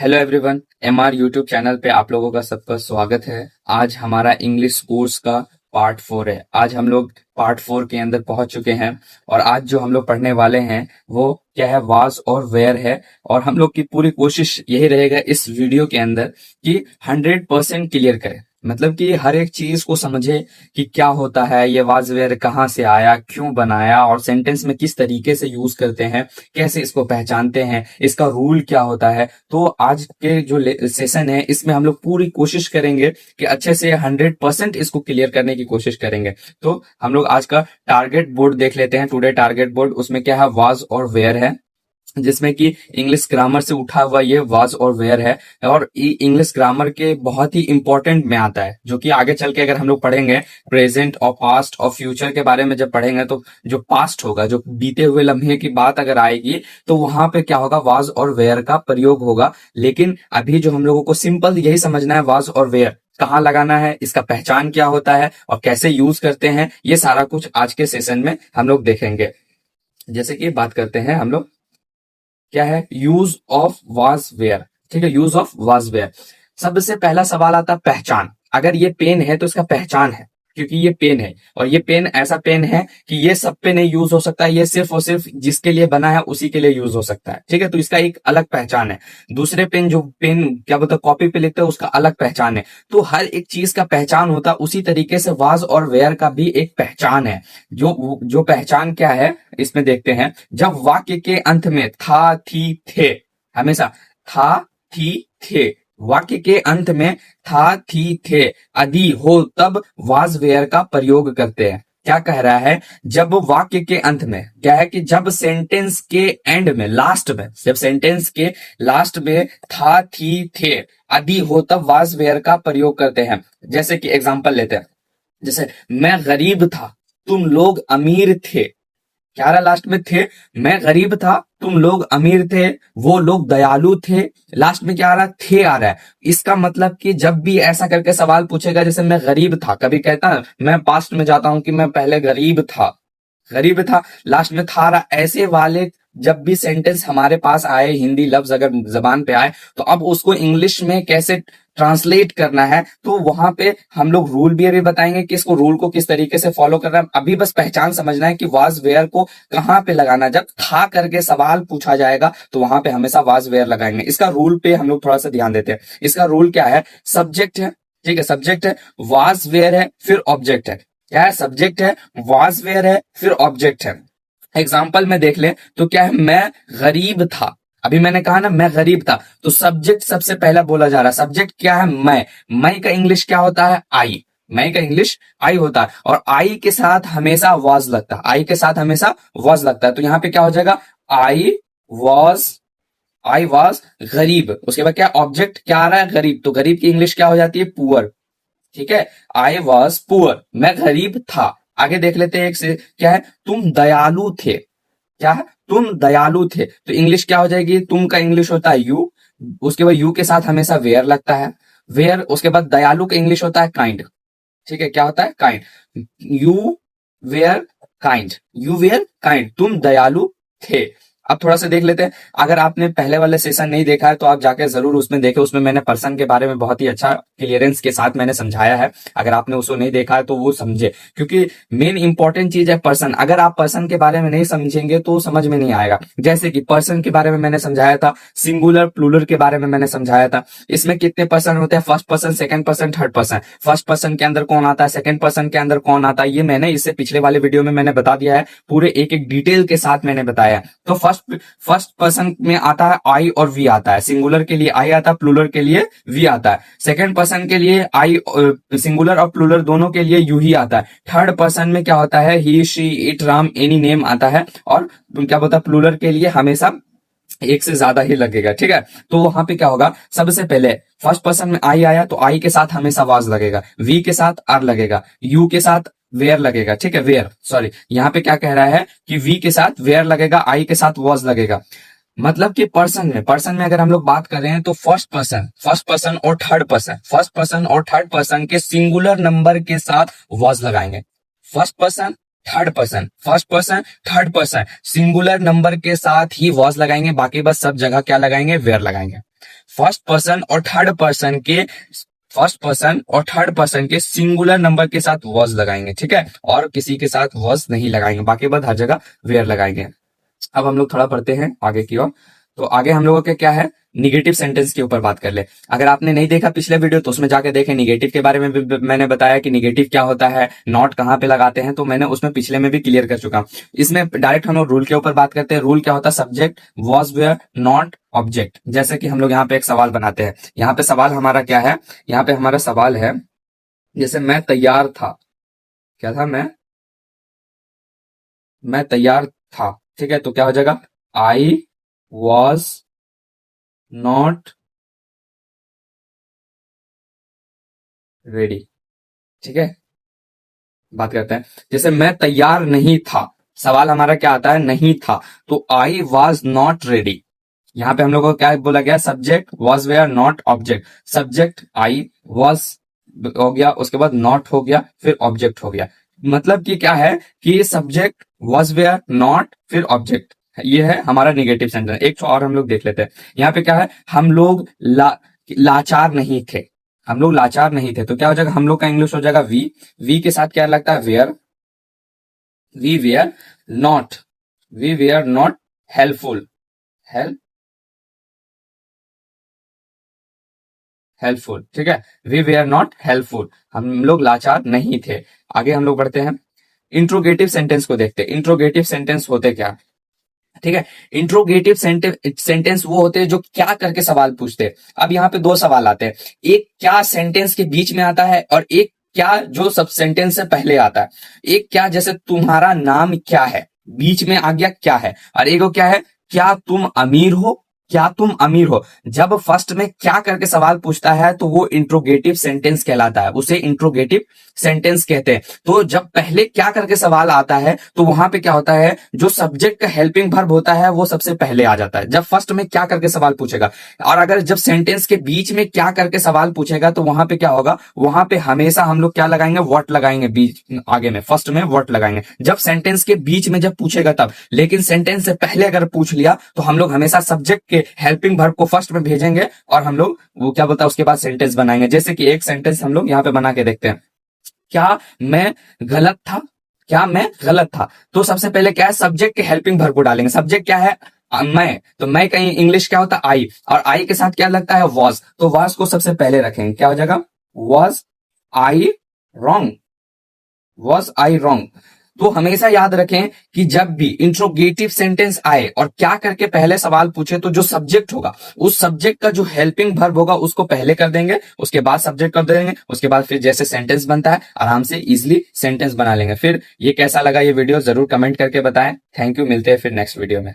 Hello everyone, MR YouTube channel पे आप लोगों का सबका स्वागत है। आज हमारा इंग्लिश कोर्स का पार्ट 4 है। आज हम लोग पार्ट 4 के अंदर पहुंच चुके हैं और आज जो हम लोग पढ़ने वाले हैं वो क्या है, वाज और वेयर है। और हम लोग की पूरी कोशिश यही रहेगा इस वीडियो के अंदर कि 100% क्लियर करें, मतलब कि हर एक चीज को समझे कि क्या होता है, ये वाज वेयर कहाँ से आया, क्यों बनाया और सेंटेंस में किस तरीके से यूज करते हैं, कैसे इसको पहचानते हैं, इसका रूल क्या होता है। तो आज के जो सेशन है इसमें हम लोग पूरी कोशिश करेंगे कि अच्छे से 100% इसको क्लियर करने की कोशिश करेंगे। तो हम लोग आज का टारगेट बोर्ड देख लेते हैं। टुडे टारगेट बोर्ड, उसमें क्या है, वाज और वेयर है, जिसमें कि इंग्लिश ग्रामर से उठा हुआ ये वाज और वेयर है। और इंग्लिश ग्रामर के बहुत ही इंपॉर्टेंट में आता है, जो कि आगे चल के अगर हम लोग पढ़ेंगे प्रेजेंट और पास्ट और फ्यूचर के बारे में जब पढ़ेंगे तो जो पास्ट होगा, जो बीते हुए लम्हे की बात अगर आएगी तो वहां पे क्या होगा, वाज और वेयर का प्रयोग होगा। लेकिन अभी जो हम लोगों को सिंपल यही समझना है, वाज और वेयर कहाँ लगाना है, इसका पहचान क्या होता है और कैसे यूज करते हैं, ये सारा कुछ आज के सेशन में हम लोग देखेंगे। जैसे कि बात करते हैं हम लोग, क्या है यूज ऑफ वाज वेयर। ठीक है, यूज ऑफ वाज वेयर। सबसे पहला सवाल आता है पहचान। अगर ये पेन है तो इसका पहचान है, क्योंकि ये पेन है और ये पेन ऐसा पेन है कि ये सब पे नहीं यूज हो सकता है, ये सिर्फ और सिर्फ जिसके लिए बना है उसी के लिए यूज हो सकता है। ठीक है, तो इसका एक अलग पहचान है। दूसरे पेन, जो पेन क्या बोलते हैं कॉपी पे लिखते हैं, उसका अलग पहचान है। तो हर एक चीज का पहचान होता है, उसी तरीके से वाज और वेयर का भी एक पहचान है। जो पहचान क्या है इसमें देखते हैं। जब वाक्य के अंत में था, थी, थे, हमेशा था, थी, थे, वाक्य के अंत में था, थी, थे आदि हो तब वाज वेयर का प्रयोग करते हैं। क्या कह रहा है, जब वाक्य के अंत में क्या है कि जब सेंटेंस के एंड में, लास्ट में, जब सेंटेंस के लास्ट में था, थी, थे आदि हो तब वाज वेयर का प्रयोग करते हैं। जैसे कि एग्जांपल लेते हैं, जैसे मैं गरीब था, तुम लोग अमीर थे। क्या रहा लास्ट में, थे। मैं गरीब था, तुम लोग अमीर थे, वो लोग दयालु थे। लास्ट में क्या आ रहा है, थे आ रहा है। इसका मतलब कि जब भी ऐसा करके सवाल पूछेगा, जैसे मैं गरीब था, कभी कहता मैं पास्ट में जाता हूं कि मैं पहले गरीब था, गरीब था, लास्ट में था रहा, ऐसे वाले जब भी सेंटेंस हमारे पास आए, हिंदी लफ्ज अगर जबान पे आए, तो अब उसको इंग्लिश में कैसे ट्रांसलेट करना है, तो वहां पे हम लोग रूल भी अभी बताएंगे कि इसको रूल को किस तरीके से फॉलो करना है। अभी बस पहचान समझना है कि वाज वेयर को कहां पे लगाना है। जब था करके सवाल पूछा जाएगा तो वहां पे हमेशा वाज वेयर लगाएंगे। इसका रूल पे हम लोग थोड़ा सा ध्यान देते हैं। इसका रूल क्या है, सब्जेक्ट है, ठीक है, सब्जेक्ट है, वाज वेयर है, फिर ऑब्जेक्ट है। क्या है, सब्जेक्ट है, वाज वेयर है, फिर ऑब्जेक्ट है। एग्जाम्पल में देख ले तो क्या है, मैं गरीब था, अभी मैंने कहा ना मैं गरीब था, तो सब्जेक्ट सबसे पहला बोला जा रहा है। सब्जेक्ट क्या है, मैं का इंग्लिश क्या होता है, आई। मैं का इंग्लिश आई होता है और आई के साथ हमेशा वाज लगता है, आई के साथ हमेशा वाज लगता है। तो यहां पे क्या हो जाएगा, आई वॉज, आई वॉज गरीब। उसके बाद क्या ऑब्जेक्ट क्या आ रहा है, गरीब, तो गरीब की इंग्लिश क्या हो जाती है, पुअर। ठीक है, आई वॉज पुअर, मैं गरीब था। आगे देख लेते हैं एक से, क्या है, तुम दयालु थे। क्या है, तुम दयालु थे, तो इंग्लिश क्या हो जाएगी, तुम का इंग्लिश होता है यू, उसके बाद यू के साथ हमेशा वेयर लगता है, वेयर। उसके बाद दयालु का इंग्लिश होता है काइंड। ठीक है, क्या होता है, kind. You were kind, you were kind, तुम दयालु थे। अब थोड़ा सा देख लेते हैं। अगर आपने पहले वाले सेशन नहीं देखा है तो आप जाकर जरूर उसमें देखें, उसमें मैंने पर्सन के बारे में बहुत ही अच्छा क्लियरेंस के साथ मैंने समझाया है। अगर आपने उसको नहीं देखा है तो वो समझे, क्योंकि मेन इंपॉर्टेंट चीज है पर्सन। अगर आप पर्सन के बारे में नहीं समझेंगे तो समझ में नहीं आएगा। जैसे कि पर्सन के बारे में मैंने समझाया था, सिंगुलर प्लूरल के बारे में मैंने समझाया था। इसमें कितने पर्सन होते हैं, first person, second person, third person. First person के अंदर कौन आता है, सेकंड पर्सन के अंदर कौन आता है, ये मैंने इससे पिछले वाले वीडियो में मैंने बता दिया है, पूरे एक एक डिटेल के साथ मैंने बताया। तो फर्स्ट पर्सन में आता है आई और वी आता है। सिंगुलर के लिए आई आता है, प्लूरल के लिए वी आता है। सेकंड पर्सन के लिए आई, सिंगुलर और प्लूरल दोनों के लिए यू ही आता है। थर्ड पर्सन में क्या होता है, he, she, it, Ram, any name आता है। और क्या बोलता है, प्लूरल के लिए हमेशा एक से ज्यादा ही लगेगा। ठीक है, तो वहां पे क्या होगा, सबसे पहले फर्स्ट पर्सन में आई आया तो आई के साथ हमेशा वाज लगेगा, वी के साथ आर लगेगा, यू के साथ वेयर लगेगा। ठीक है, वेयर, सॉरी, यहाँ पे क्या कह रहा है कि वी के साथ वेयर लगेगा, आई के साथ वाज लगेगा। मतलब कि पर्सन में अगर हम लोग बात कर रहे हैं तो फर्स्ट पर्सन और थर्ड पर्सन, फर्स्ट पर्सन और थर्ड पर्सन के सिंगुलर नंबर के साथ वाज लगाएंगे। First person, third person, first person, third person, singular number के साथ ही वाज लगाएंगे, बाकी बस सब जगह क्या लगाएंगे, वेयर लगाएंगे। फर्स्ट पर्सन और थर्ड पर्सन के सिंगुलर नंबर के साथ वॉज लगाएंगे, ठीक है, और किसी के साथ वॉज नहीं लगाएंगे, बाकी बात हर जगह वेयर लगाएंगे। अब हम लोग थोड़ा पढ़ते हैं आगे की ओर। तो आगे हम लोगों के क्या है, निगेटिव सेंटेंस के ऊपर बात कर ले। अगर आपने नहीं देखा पिछले वीडियो तो उसमें जाके देखें, निगेटिव के बारे में भी मैंने बताया कि निगेटिव क्या होता है, नॉट कहाँ पे लगाते हैं, तो मैंने उसमें पिछले में भी क्लियर कर चुका हूं। इसमें डायरेक्ट हम लोग रूल के ऊपर बात करते हैं। रूल क्या होता है, subject was where not object. जैसे कि हम लोग यहाँ पे एक सवाल बनाते हैं, यहाँ पे सवाल हमारा क्या है, यहाँ पे हमारा सवाल है जैसे मैं तैयार था, क्या था, मैं तैयार था, ठीक है, तो क्या हो जाएगा, आई वॉज नॉट रेडी, ठीक है। बात करते हैं, जैसे मैं तैयार नहीं था, सवाल हमारा क्या आता है, नहीं था, तो आई वॉज नॉट रेडी। यहाँ पे हम लोग को क्या बोला गया, subject was where not object. Subject I was हो गया, उसके बाद नॉट हो गया, फिर ऑब्जेक्ट हो गया। मतलब कि क्या है कि सब्जेक्ट वॉज वेयर नॉट फिर ऑब्जेक्ट, ये है हमारा निगेटिव सेंटेंस। एक तो और हम लोग देख लेते हैं, यहाँ पे क्या है, हम लोग लाचार नहीं थे, हम लोग लाचार नहीं थे, तो क्या हो जाएगा, हम लोग का इंग्लिश हो जाएगा वी के साथ क्या लगता है, were, we were not, we were not helpful, helpful, ठीक है, वी वेयर नॉट हेल्पफुल, हम लोग लाचार नहीं थे। आगे हम लोग बढ़ते हैं, इंट्रोगेटिव सेंटेंस को देखते हैं। इंट्रोगेटिव सेंटेंस होते क्या, ठीक है, इंट्रोगेटिव सेंटेंस वो होते हैं जो क्या करके सवाल पूछते हैं। अब यहाँ पे दो सवाल आते हैं, एक क्या सेंटेंस के बीच में आता है, और एक क्या जो सब सेंटेंस से पहले आता है। एक क्या, जैसे तुम्हारा नाम क्या है, बीच में आ गया क्या है, और एक क्या है, क्या तुम अमीर हो, क्या तुम अमीर हो। जब फर्स्ट में क्या करके सवाल पूछता है तो वो इंट्रोगेटिव सेंटेंस कहलाता है, उसे इंट्रोगेटिव सेंटेंस कहते हैं। तो जब पहले क्या करके सवाल आता है तो वहां पे क्या होता है, जो सब्जेक्ट का हेल्पिंग वर्ब होता है वो सबसे पहले आ जाता है जब फर्स्ट में क्या करके सवाल पूछेगा। और अगर जब सेंटेंस के बीच में क्या करके सवाल पूछेगा तो वहां पे क्या होगा, वहां पे हमेशा हम लोग क्या लगाएंगे, व्हाट लगाएंगे, बीच आगे में फर्स्ट में व्हाट लगाएंगे जब सेंटेंस के बीच में जब पूछेगा तब। लेकिन सेंटेंस से पहले अगर पूछ लिया तो हम लोग हमेशा सब्जेक्ट के हेल्पिंग वर्ब को फर्स्ट में भेजेंगे और हम लोग वो क्या बोलता है उसके बाद सेंटेंस बनाएंगे। जैसे कि एक सेंटेंस हम लोग यहाँ पे बना के देखते हैं, क्या मैं गलत था, क्या मैं गलत था। तो सबसे पहले क्या है, सब्जेक्ट के हेल्पिंग वर्ब को डालेंगे। सब्जेक्ट क्या है, मैं, तो मैं कहीं इंग्लिश क्या होता है, आई, और आई के साथ क्या लगता है, वॉज, तो वॉज को सबसे पहले रखेंगे। क्या हो जाएगा, was I wrong, was I wrong. तो हमेशा याद रखें कि जब भी इंट्रोगेटिव सेंटेंस आए और क्या करके पहले सवाल पूछे तो जो सब्जेक्ट होगा उस सब्जेक्ट का जो हेल्पिंग वर्ब होगा उसको पहले कर देंगे, उसके बाद सब्जेक्ट कर देंगे, उसके बाद फिर जैसे सेंटेंस बनता है आराम से इजिली सेंटेंस बना लेंगे। फिर ये कैसा लगा ये वीडियो जरूर कमेंट करके बताएं। थैंक यू, मिलते हैं फिर नेक्स्ट वीडियो में।